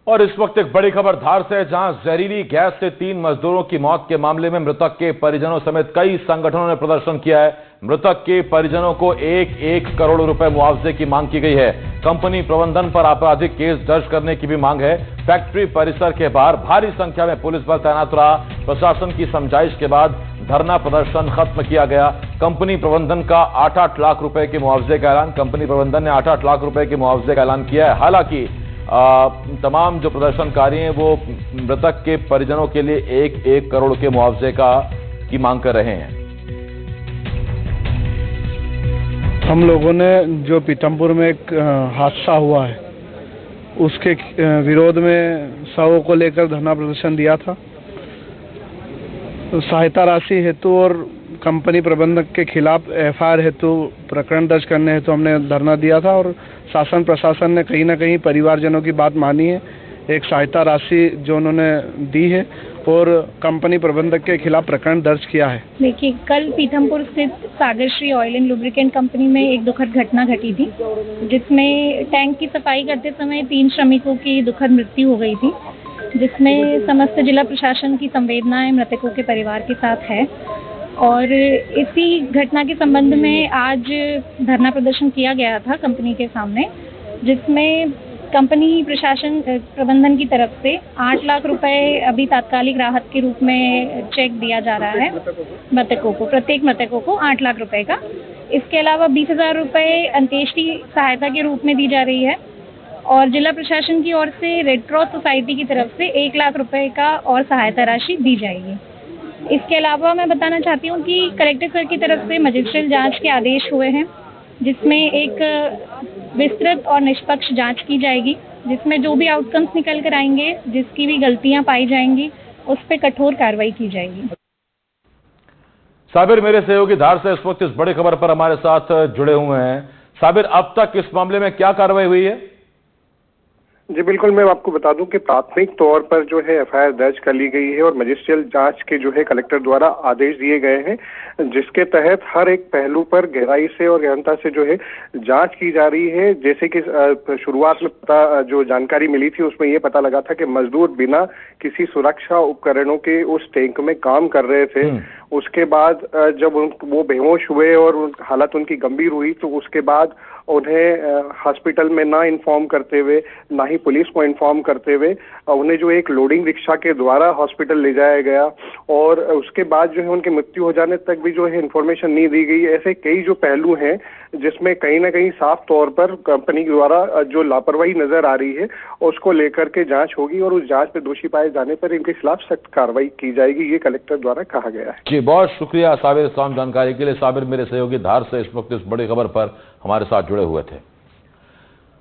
और इस वक्त एक बड़ी खबर धार से है, जहां जहरीली गैस से 3 मजदूरों की मौत के मामले में मृतक के परिजनों समेत कई संगठनों ने प्रदर्शन किया है। मृतक के परिजनों को 1 करोड़ रुपए मुआवजे की मांग की गई है। कंपनी प्रबंधन पर आपराधिक केस दर्ज करने की भी मांग है। फैक्ट्री परिसर के बाहर भारी संख्या में पुलिस बल तैनात रहा। प्रशासन की समझाइश के बाद धरना प्रदर्शन खत्म किया गया। कंपनी प्रबंधन का 8-8 लाख रुपए के मुआवजे का ऐलान कंपनी प्रबंधन ने 8-8 लाख रुपए के मुआवजे का ऐलान किया है। हालांकि तमाम जो प्रदर्शनकारी हैं वो मृतक के परिजनों के लिए 1 करोड़ के मुआवजे की मांग कर रहे हैं। हम लोगों ने जो पीथमपुर में एक हादसा हुआ है उसके विरोध में शवों को लेकर धरना प्रदर्शन दिया था। सहायता राशि हेतु और कंपनी प्रबंधक के खिलाफ एफआईआर हेतु प्रकरण दर्ज करने हेतु हमने धरना दिया था और शासन प्रशासन ने कहीं ना कहीं परिवारजनों की बात मानी है। एक सहायता राशि जो उन्होंने दी है और कंपनी प्रबंधक के खिलाफ प्रकरण दर्ज किया है। देखिए, कल पीथमपुर स्थित Sagar Shri oil and lubricant company में एक दुखद घटना घटी थी, जिसमें टैंक की सफाई करते समय 3 श्रमिकों की दुखद मृत्यु हो गई थी, जिसमें समस्त जिला प्रशासन की संवेदनाएं मृतकों के परिवार के साथ है। और इसी घटना के संबंध में आज धरना प्रदर्शन किया गया था कंपनी के सामने, जिसमें कंपनी प्रशासन प्रबंधन की तरफ से 8 लाख रुपए अभी तात्कालिक राहत के रूप में चेक दिया जा रहा है मृतकों को, प्रत्येक मृतकों को 8 लाख रुपए का। इसके अलावा 20,000 रुपए अंत्येष्टि सहायता के रूप में दी जा रही है और जिला प्रशासन की ओर से रेड क्रॉस सोसाइटी की तरफ से 1 लाख रुपए का और सहायता राशि दी जाएगी। इसके अलावा मैं बताना चाहती हूँ कि कलेक्टर सर की तरफ से मजिस्ट्रेट जांच के आदेश हुए हैं, जिसमें एक विस्तृत और निष्पक्ष जांच की जाएगी, जिसमें जो भी आउटकम्स निकल कर आएंगे, जिसकी भी गलतियां पाई जाएंगी, उस पर कठोर कार्रवाई की जाएगी। साबिर मेरे सहयोगी धार से इस वक्त इस बड़ी खबर पर हमारे साथ जुड़े हुए हैं। साबिर, अब तक इस मामले में क्या कार्रवाई हुई है? जी बिल्कुल, मैं आपको बता दूं कि प्राथमिक तौर पर जो है एफआईआर दर्ज कर ली गई है और मजिस्ट्रियल जांच के जो है कलेक्टर द्वारा आदेश दिए गए हैं, जिसके तहत हर एक पहलू पर गहराई से और गहनता से जो है जांच की जा रही है। जैसे कि शुरुआत में जो जानकारी मिली थी उसमें ये पता लगा था कि मजदूर बिना किसी सुरक्षा उपकरणों के उस टैंक में काम कर रहे थे। उसके बाद जब वो बेहोश हुए और हालत उनकी गंभीर हुई तो उसके बाद उन्हें हॉस्पिटल में ना इन्फॉर्म करते हुए, ना ही पुलिस को इन्फॉर्म करते हुए उन्हें जो एक लोडिंग रिक्शा के द्वारा हॉस्पिटल ले जाया गया और उसके बाद जो है उनकी मृत्यु हो जाने तक भी जो है इन्फॉर्मेशन नहीं दी गई। ऐसे कई जो पहलू हैं जिसमें कहीं ना कहीं साफ तौर पर कंपनी द्वारा जो लापरवाही नजर आ रही है उसको लेकर के जांच होगी और उस जांच में दोषी पाए जाने पर इनके खिलाफ सख्त कार्रवाई की जाएगी, ये कलेक्टर द्वारा कहा गया है। जी, बहुत शुक्रिया साबिर, इस तमाम जानकारी के लिए। साबिर मेरे सहयोगी धार से इस वक्त इस बड़ी खबर पर हमारे साथ जुड़े हुए थे।